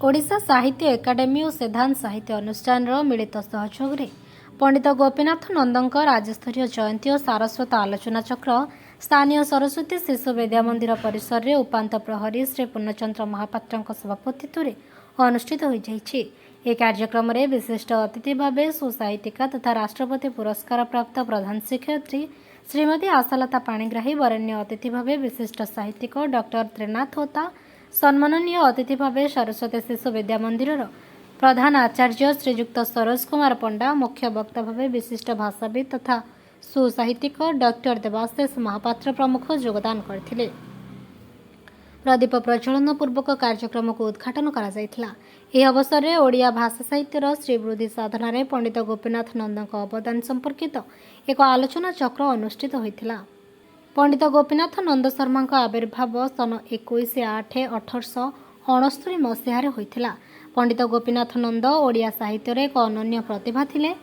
ओडिशा साहित्य एकाडेमी और सिद्धांत साहित्य अनुष्ठान मिलित सहयोग पंडित गोपीनाथ नंदक राज्यस्तरीय जयंती और सारस्वत आलोचना चक्र स्थानीय सरस्वती शिशु विद्या मंदिर परिसर में उपांत प्रहरी श्री पूर्णचंद्र महापात्र सभापतित्व में अनुष्ठित हो जाइछि। यह कार्यक्रम में विशिष्ट अतिथि भाव सुसाहित्यिका तथा राष्ट्रपति पुरस्कार प्राप्त प्रधान शिक्षयित्री श्रीमती आशालता पाणिग्राही, वरेण्य अतिथि भाव विशिष्ट साहित्यिक डॉक्टर त्रिनाथ होता, सम्माननीय अतिथि भाव सरस्वती शिशु विद्या मंदिर प्रधान आचार्य श्रीजुक्त सरोज कुमार पंडा, मुख्य वक्ता भाव विशिष्ट भाषाविद तथा सुसाहित्यिक डॉक्टर देवाशीष महापात्र प्रमुख योगदान करथिले। प्रदीप प्रज्वलन पूर्वक कार्यक्रम को उद्घाटन करा जायथिला। यह अवसर में ओडिया भाषा साहित्यर श्रीवृद्धि साधन पंडित गोपीनाथ नंदक अवदान संपर्कित एक आलोचना चक्र अनुष्ठित होइथिला। पंडित गोपीनाथ नंद शर्मा आविर्भाव सन 21/8/1869 मसीह होइथिला। पंडित गोपीनाथ नंद ओडिया साहित्य एक अनन्य प्रतिभा थिले।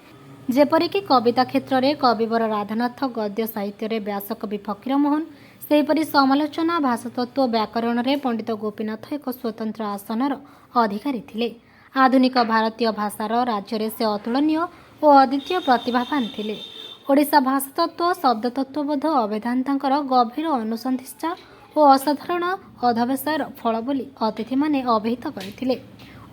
जेपरिक कविता क्षेत्र में कविवर राधानाथ, गद्य साहित्य व्यासकवि फकीरमोहन, सेहीपरि समालोचना, भाषातत्व, व्याकरण में पंडित गोपीनाथ एक स्वतंत्र आसनर अधिकारी थिले। आधुनिक भारतीय भाषार राज्य में से अतुलनीय और अद्वितीय प्रतिभावान थिले। ओडिशा भाषातत्व, शब्दतत्वबोध, अभिधान तांकर गभीर अनुसंधिष्ठा और असाधारण अध्यवसायर फल बोली अतिथि माने अभिहित करथिले।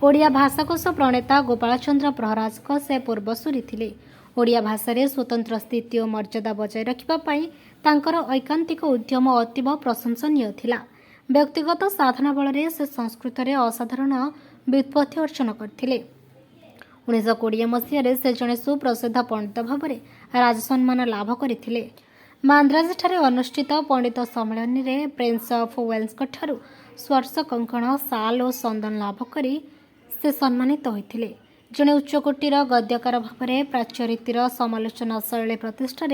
ओडिया भाषाकोश प्रणेता गोपाल चंद्र प्रहराज को से पूर्वसूरी थिले। ओडिया भाषा रे स्वतंत्र स्थिति और मर्यादा बजाय रखिबा पई तांकर ऐकांतिक उद्यम अतीव प्रशंसनीय थिला। व्यक्तिगत साधना बल रे से संस्कृत रे असाधारण व्युत्पत्ति अर्जन करथिले। 1920 मसीह से जड़े सुप्रसिद्ध पंडित भाव में राजसम्मान लाभ करथिले। मांद्राज ठारे अनुष्ठित पंडित सम्मेलन रे प्रिंस ऑफ वेल्स ठारू स्वर्श कंकण, साल और संदन लाभ करी से सम्मानित होइथिले। जड़े उच्चकोटीर गद्यकार भाव में प्राच्य रीतिर समालोचना शैली प्रतिष्ठा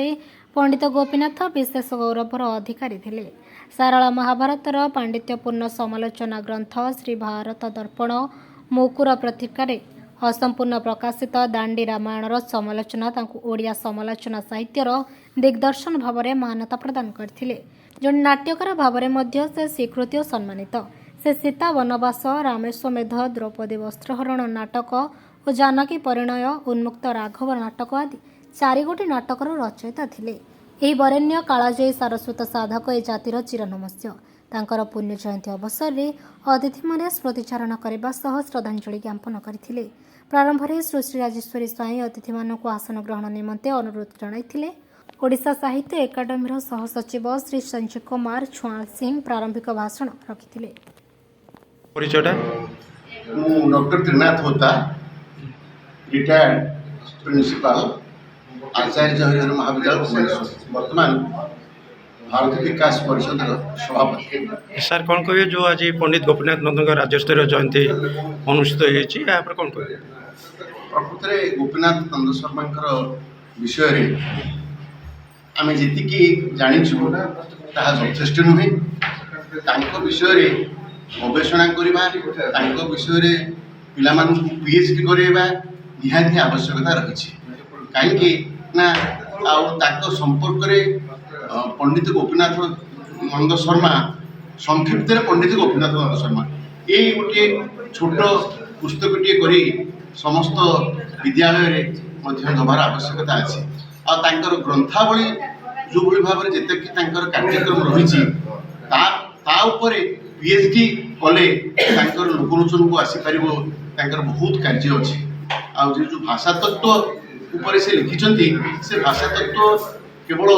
पंडित गोपीनाथ विशेष गौरवर अधिकारी थिले। सारला महाभारतर पांडित्यपूर्ण समालोचना ग्रंथ श्री भारत दर्पण मौकुर पत्रिकार असंपूर्ण प्रकाशित दांडी रामायणर समालोचना तांकु ओडिया समालोचना साहित्यर दिग्दर्शन भाव में मान्यता प्रदान करथिले। जड़े नाट्यकार भाव में से स्वीकृति और सम्मानित। से सीता वनवास, रामेश्वमेध, द्रौपदी वस्त्रहरण नाटक और जानकी परिणय, उन्मुक्त राघव नाटक आदि 4 गोटी नाटकर रचयिता थिले। यही वरेण्य कालजयी सारस्वत साधक ए जातिर चिरनमस्य। तांकर पुण्य जयंती अवसर में अतिथि माने स्मृतिचारण करने सह श्रद्धांजलि ज्ञापन करथिले। प्रारंभ में सुश्री राजेश्वरी स्वाई अतिथि मानक आसन ग्रहण निमंते अनुरोध जणाइथिले। ओडिशा साहित्य एकाडेमी सहसचिव श्री संजय कुमार छुआल सिंह प्रारंभिक भाषण रखिथिले। परिचयटा डॉक्टर त्रिनाथ होता, रिटायर्ड प्रिंसिपाल, आचार्य हरिहर महाविद्यालय भुवनेश्वर, वर्तमान भारतीय विकास परिषद सभापति। सर कौन कहे जो आज पंडित गोपीनाथ नंदक राज्यस्तरीय जयंती अनुष्ठित होती कौन कहे? प्रकृत में गोपीनाथ नंद शर्मा विषय आम जी जाचु ता यथेष्ट नुहे। विषय गवेषणा करने विषय पिला पीएचडी करवा निहाती आवश्यकता रही। कहीं संपर्क में पंडित गोपीनाथ नंद शर्मा संक्षिप्त पंडित गोपीनाथ नंद शर्मा ये गोटे छोट पुस्तकटे करी समस्त विद्यालय दबार आवश्यकता अच्छी। आर ग्रंथावली जो भाई भाव में जिते कार्यक्रम रही पीएचडी कले लोकलोचन को आसीपर बहुत कार्य अच्छे। आउ जो भाषा तत्व उपर से लिखिं से भाषा तत्व केवल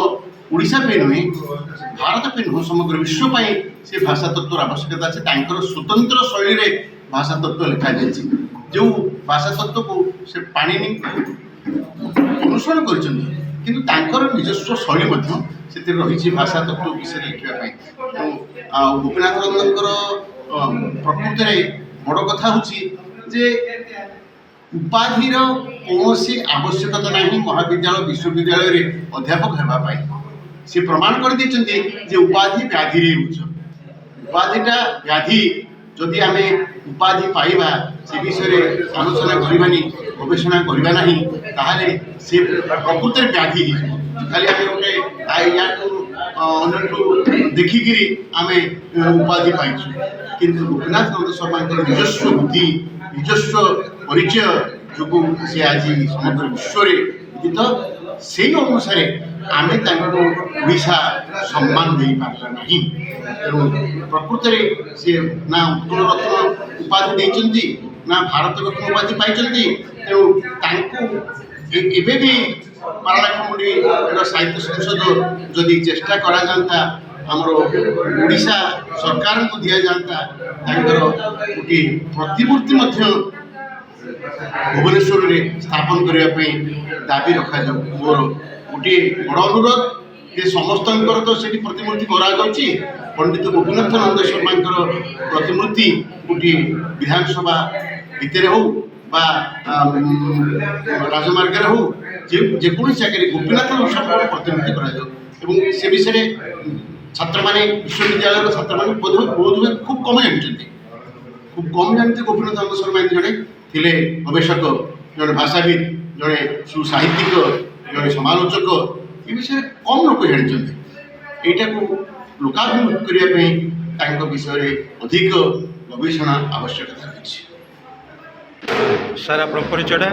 ओडिशा पे नुहे, भारत पे नुह, समग्र विश्व से भाषा तत्व आवश्यकता अच्छे। स्वतंत्र शैली रे भाषा तत्व लिखा जाए। जो भाषा तत्व को से पाणिनि अनुसरण कर निजस्व शैली रही भाषा तत्व विषय लिखापी। गोपीनाथ नंदकर प्रकृत में बड़ कथा हूँ उपाधिर कौन आवश्यकता नहीं महाविद्यालय विश्वविद्यालय अध्यापक होगापाई। से प्रमाण कर देते उपाधि व्याधि उपाधिटा व्याधि जदि आम उपाधि पाइबा से विषय आलोचना करवानी गवेषणा करवा ना से प्रकृत व्याधि खाली आम गोटे ଅନ୍ୟଠୁ ଦେଖିକିରି ଆମେ ଉପାଧି ପାଇଛୁ, କିନ୍ତୁ ଗୋପୀନାଥ ନନ୍ଦ ଶର୍ମାଙ୍କର ନିଜସ୍ୱ ବୁଦ୍ଧି ନିଜସ୍ୱ ପରିଚୟ ଯୋଗୁଁ ସେ ଆଜି ସମଗ୍ର ବିଶ୍ୱରେ ବିଦିତ। ସେଇ ଅନୁସାରେ ଆମେ ତାଙ୍କୁ ଓଡ଼ିଶା ସମ୍ମାନ ଦେଇପାରିଲା ନାହିଁ। ତେଣୁ ପ୍ରକୃତରେ ସେ ନା ଉତ୍କଳ ରତ୍ନ ଉପାଧି ଦେଇଛନ୍ତି ନା ଭାରତ ରତ୍ନ ଉପାଧି ପାଇଛନ୍ତି। ତେଣୁ ତାଙ୍କୁ ଏବେ ବି ପାରଳାଖେମୁଣ୍ଡିର ସାହିତ୍ୟ ସଂସଦ ଯଦି ଚେଷ୍ଟା କରାଯାଆନ୍ତା, ଆମର ଓଡ଼ିଶା ସରକାରଙ୍କୁ ଦିଆଯାଆନ୍ତା, ତାଙ୍କର ଗୋଟିଏ ପ୍ରତିମୂର୍ତ୍ତି ମଧ୍ୟ ଭୁବନେଶ୍ୱରରେ ସ୍ଥାପନ କରିବା ପାଇଁ ଦାବି ରଖାଯାଉ। ମୋର ଗୋଟିଏ ବଡ଼ ଅନୁରୋଧ ଯେ ସମସ୍ତଙ୍କର ତ ସେଠି ପ୍ରତିମୂର୍ତ୍ତି କରାଯାଉଛି, ପଣ୍ଡିତ ଗୋପୀନାଥ ନନ୍ଦ ଶର୍ମାଙ୍କର ପ୍ରତିମୂର୍ତ୍ତି ଗୋଟିଏ ବିଧାନସଭା ଭିତରେ ହଉ ବା ରାଜମାର୍ଗରେ ହଉ, ଯେକୌଣସି ଜାଗାରେ ଗୋପୀନାଥ ଶର୍ମାଙ୍କର ପ୍ରତିମୂର୍ତ୍ତି କରାଯାଉ। ଏବଂ ସେ ବିଷୟରେ ଛାତ୍ରମାନେ ବିଶ୍ୱବିଦ୍ୟାଳୟର ଛାତ୍ରମାନେ ବୋଧହୁଏ ଖୁବ୍ କମ୍ ଜାଣିଛନ୍ତି। ଖୁବ୍ କମ୍ ଜାଣିଛନ୍ତି ଗୋପୀନାଥ ନନ୍ଦ ଶର୍ମା ଜଣେ ଥିଲେ ଗବେଷକ, ଜଣେ ଭାଷାବିତ୍, ଜଣେ ସୁସାହିତ୍ୟିକ, ଜଣେ ସମାଲୋଚକ। ଏ ବିଷୟରେ କମ୍ ଲୋକ ଜାଣିଛନ୍ତି। ଏଇଟାକୁ ଲୋକାଭିମୁଖ କରିବା ପାଇଁ ତାଙ୍କ ବିଷୟରେ ଅଧିକ ଗବେଷଣା ଆବଶ୍ୟକତା ରହିଛି। ସାର୍ ଆପଣଙ୍କ ପରିଚୟଟା?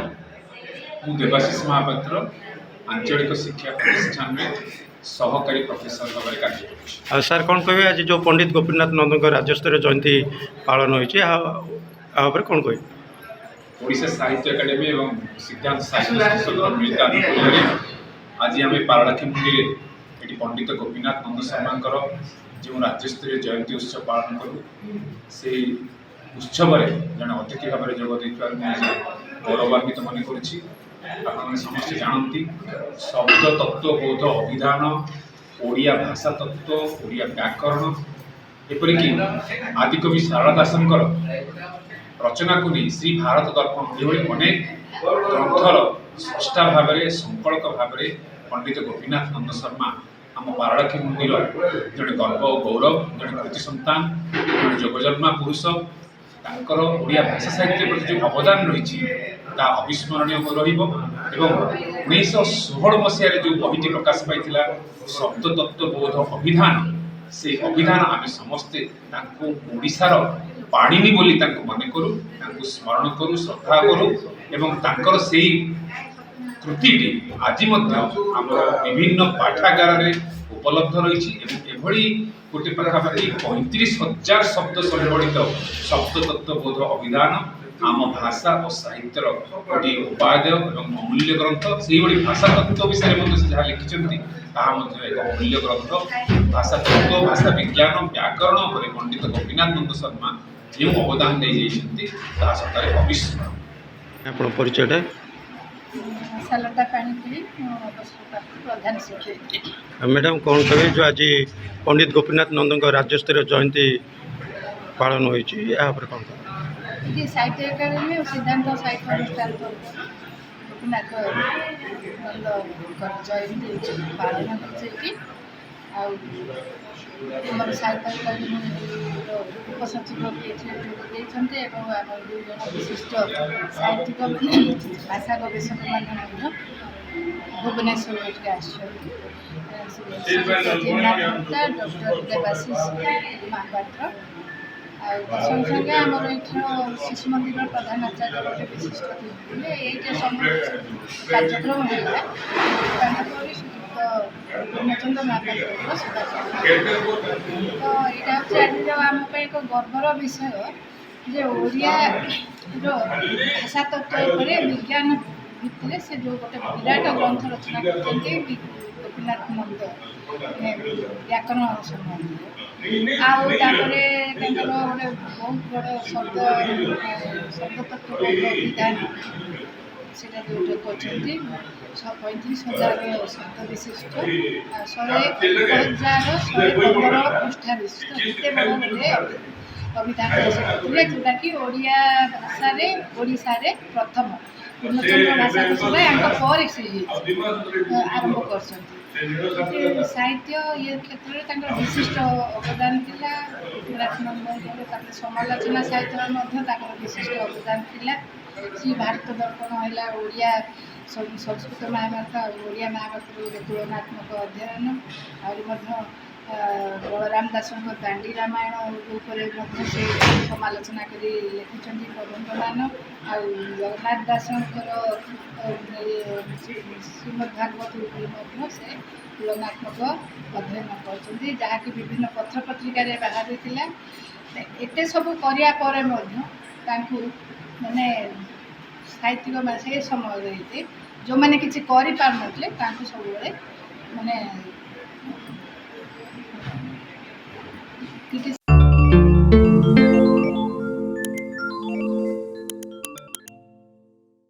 ମୁଁ ଦେବାଶିଷ ମହାପାତ୍ର, ଆଞ୍ଚଳିକ ଶିକ୍ଷା ପ୍ରତିଷ୍ଠାନରେ ସହକାରୀ ପ୍ରଫେସର ଭାବରେ କାର୍ଯ୍ୟ କରୁଛି। ଆଉ ସାର୍ କ'ଣ କହିବେ, ଆଜି ଯେଉଁ ପଣ୍ଡିତ ଗୋପୀନାଥ ନନ୍ଦଙ୍କ ରାଜ୍ୟସ୍ତରୀୟ ଜୟନ୍ତୀ ପାଳନ ହୋଇଛି, ଆ ଉପରେ କ'ଣ କହିବେ? ଓଡ଼ିଶା ସାହିତ୍ୟ ଏକାଡେମୀ ଏବଂ ସିଦ୍ଧାନ୍ତ ସାହିତ୍ୟ ସଂସଦର ମିଳିତ ଆନୁକୂଲ୍ୟରେ ଆଜି ଆମେ ପାରଳାଖେମୁଣ୍ଡିରେ ଏଠି ପଣ୍ଡିତ ଗୋପୀନାଥ ନନ୍ଦ ଶର୍ମାଙ୍କର ଯେଉଁ ରାଜ୍ୟସ୍ତରୀୟ ଜୟନ୍ତୀ ଉତ୍ସବ ପାଳନ କଲୁ। ସେହି ଉତ୍ସବରେ ଜଣେ ଅତିଥି ଭାବରେ ଯୋଗ ଦେଇଥିବାରୁ ମୁଁ ଗୌରବାନ୍ୱିତ ମନେ କରୁଛି। ଆପଣମାନେ ସମସ୍ତେ ଜାଣନ୍ତି, ଶବ୍ଦ ତତ୍ତ୍ୱବୋଧ ଅଭିଧାନ, ଓଡ଼ିଆ ଭାଷା ତତ୍ତ୍ୱ, ଓଡ଼ିଆ ବ୍ୟାକରଣ, ଏପରିକି ଆଦିକବି ସାରଳା ଦାସଙ୍କର ରଚନାକୁ ନେଇ ଶ୍ରୀ ଭାରତ ଦର୍ପଣ ଏଭଳି ଅନେକ ଗ୍ରନ୍ଥର ସ୍ରଷ୍ଟା ଭାବରେ ସଂକଳକ ଭାବରେ ପଣ୍ଡିତ ଗୋପୀନାଥ ନନ୍ଦ ଶର୍ମା ଆମ ପାରଳାଖେମୁଣ୍ଡିର ଜଣେ ଗର୍ବ ଓ ଗୌରବ, ଜଣେ କୃତି ସନ୍ତାନ, ଜଣେ ଯୋଗଜନ୍ମା ପୁରୁଷ। ତାଙ୍କର ଓଡ଼ିଆ ଭାଷା ସାହିତ୍ୟ ପ୍ରତି ଯେଉଁ ଅବଦାନ ରହିଛି ତାହା ଅବିସ୍ମରଣୀୟ ରହିବ। ଏବଂ 1916 ମସିହାରେ ଯେଉଁ ବହିଟି ପ୍ରକାଶ ପାଇଥିଲା ଶବ୍ଦ ତତ୍ତ୍ୱବୋଧ ଅଭିଧାନ, ସେ ଅଭିଧାନ ଆମେ ସମସ୍ତେ ତାଙ୍କୁ ଓଡ଼ିଶାର ପାଣିନି ବୋଲି ତାଙ୍କୁ ମନେ କରୁ, ତାଙ୍କୁ ସ୍ମରଣ କରୁ, ଶ୍ରଦ୍ଧା କରୁ। ଏବଂ ତାଙ୍କର ସେଇ କୃତିଟି ଆଜି ମଧ୍ୟ ଆମର ବିଭିନ୍ନ ପାଠାଗାରରେ ଉପଲବ୍ଧ ରହିଛି। ଏବଂ ଏଭଳି ଗୋଟେ ପାଖାପାଖି 35,000 ଶବ୍ଦ ସମ୍ବଳିତ ଶବ୍ଦ ତତ୍ତ୍ୱବୋଧ ଅଭିଧାନ ଆମ ଭାଷା ଓ ସାହିତ୍ୟର ଗୋଟିଏ ଉପାଦେୟ ଏବଂ ଅମୂଲ୍ୟ ଗ୍ରନ୍ଥ। ସେଇଭଳି ଭାଷା ତତ୍ତ୍ୱ ବିଷୟରେ ମଧ୍ୟ ସେ ଯାହା ଲେଖିଛନ୍ତି ତାହା ମଧ୍ୟ ଏକ ଅମୂଲ୍ୟ ଗ୍ରନ୍ଥ। ଭାଷା ତତ୍ତ୍ୱ, ଭାଷା ବିଜ୍ଞାନ, ବ୍ୟାକରଣ ଉପରେ ପଣ୍ଡିତ ଗୋପୀନାଥ ନନ୍ଦ ଶର୍ମା ଯେଉଁ ଅବଦାନ ଦେଇଯାଇଛନ୍ତି ତାହା ସତରେ ଅବିସ୍ମରଣୀୟ। ଆପଣ ପରିଚୟଟା? ସାଲଟା ପାଣିପିଡ଼ି ଅବସରପ୍ରାପ୍ତ ପ୍ରଧାନ ଶିକ୍ଷୟିତ୍ରୀ। ମ୍ୟାଡ଼ାମ୍ କ'ଣ କହିବେ, ଯେଉଁ ଆଜି ପଣ୍ଡିତ ଗୋପୀନାଥ ନନ୍ଦଙ୍କ ରାଜ୍ୟସ୍ତରୀୟ ଜୟନ୍ତୀ ପାଳନ ହୋଇଛି, ଏହା ଉପରେ କ'ଣ କହିବେ? ଏଠି ସାହିତ୍ୟ ଏକାଡେମୀ ଓ ସିଦ୍ଧାନ୍ତ ସାହିତ୍ୟ ଅନୁଷ୍ଠାନ ତରଫରୁ ଗୋପୀନାଥ ନନ୍ଦଙ୍କର ଜୟନ୍ତୀ ପାଳନ ହେଉଛି ଏଠି। ଆଉ ଆମର ସାହିତ୍ୟ ଏକାଡେମୀର ଉପସଚିବ ବି ଏଥିରେ ଯୋଗ ଦେଇଛନ୍ତି ଏବଂ ଆମର ଦୁଇ ଜଣ ବିଶିଷ୍ଟ ସାହିତ୍ୟିକ ଭାଷା ଗବେଷକମାନେ ମଧ୍ୟ ଭୁବନେଶ୍ୱର ଏଠିକି ଆସିଛନ୍ତି। ଡକ୍ଟର ଦେବାଶିଷ ମହାପାତ୍ର। ଆଉ ସଙ୍ଗେ ସଙ୍ଗେ ଆମର ଏଇଠିର ଶିଶୁ ମନ୍ଦିର ପ୍ରଧାନ ଆଚାର୍ଯ୍ୟ ଗୋଟେ ବିଶିଷ୍ଟ ଥିଲେ। ଏଇଟା କାର୍ଯ୍ୟକ୍ରମ ହେଲା ତାଙ୍କରି ଶ୍ରୀଯୁକ୍ତ ପୂର୍ଣ୍ଣଚନ୍ଦ୍ର ମହାପାତ୍ରଙ୍କ ସଦାଚାର। ତ ଏଇଟା ହେଉଛି ଆଜିର ଆମ ପାଇଁ ଏକ ଗର୍ବର ବିଷୟ ଯେ ଓଡ଼ିଆର ଭାଷା ତତ୍ତ୍ୱ ଉପରେ ବିଜ୍ଞାନ ଭିତ୍ତିରେ ସେ ଯେଉଁ ଗୋଟେ ବିରାଟ ଗ୍ରନ୍ଥ ରଚନା କରିଛନ୍ତି ଗୋପୀନାଥ ନନ୍ଦ ବ୍ୟାକରଣ ସମ୍ବନ୍ଧୀୟ। ଆଉ ତାପରେ ତାଙ୍କର ଗୋଟେ ବହୁତ ବଡ଼ ଶବ୍ଦ ତତ୍ତ୍ୱ ବିଧାନ, ସେଇଟା ଯେଉଁଟା କହିଛନ୍ତି 35,000 ଶବ୍ଦ ବିଶିଷ୍ଟ, 101,115 ପୃଷ୍ଠା ବିଶିଷ୍ଟ ଏତେ ବଡ଼ ଗୋଟେ ଅଭିଧାନ କରିଥିଲେ, ଯେଉଁଟାକି ଓଡ଼ିଆ ଭାଷାରେ ଓଡ଼ିଶାରେ ପ୍ରଥମ। ପୂର୍ଣ୍ଣଚନ୍ଦ୍ର ଭାଷା ବିଷୟରେ ୟାଙ୍କ ପରେ ସେ ଆରମ୍ଭ କରିଛନ୍ତି। ସାହିତ୍ୟ ଇଏ କ୍ଷେତ୍ରରେ ତାଙ୍କର ବିଶିଷ୍ଟ ଅବଦାନ ଥିଲା। ଗୋପୀନାଥ ନନ୍ଦଙ୍କର ତାପରେ ସମାଲୋଚନା ସାହିତ୍ୟରେ ମଧ୍ୟ ତାଙ୍କର ବିଶିଷ୍ଟ ଅବଦାନ ଥିଲା। ଶ୍ରୀ ଭାରତ ଦର୍ପଣ ହେଲା ଓଡ଼ିଆ ସଂସ୍କୃତ ମହାଭାରତ ଆଉ ଓଡ଼ିଆ ମହାଭାରତର ଗୋଟେ ତୁଳନାତ୍ମକ ଅଧ୍ୟୟନ। ଆହୁରି ମଧ୍ୟ ବଳରାମ ଦାସଙ୍କ ଦାଣ୍ଡି ରାମାୟଣ ଉପରେ ମଧ୍ୟ ସେ ସମାଲୋଚନା କରି ଲେଖିଛନ୍ତି ପ୍ରବନ୍ଧମାନ। ଆଉ ଜଗନ୍ନାଥ ଦାସଙ୍କର ଶ୍ରୀମଦ୍ ଭାଗବତ ଉପରେ ମଧ୍ୟ ସେ ତୁଳନାତ୍ମକ ଅଧ୍ୟୟନ କରିଛନ୍ତି, ଯାହାକି ବିଭିନ୍ନ ପତ୍ରପତ୍ରିକାରେ ବାହାରିଥିଲା। ଏତେ ସବୁ କରିବା ପରେ ମଧ୍ୟ ତାଙ୍କୁ ମାନେ ସାହିତ୍ୟିକ ସେ ସମୟରେ ଯେଉଁମାନେ କିଛି କରିପାରୁନଥିଲେ ତାଙ୍କୁ ସବୁବେଳେ ମାନେ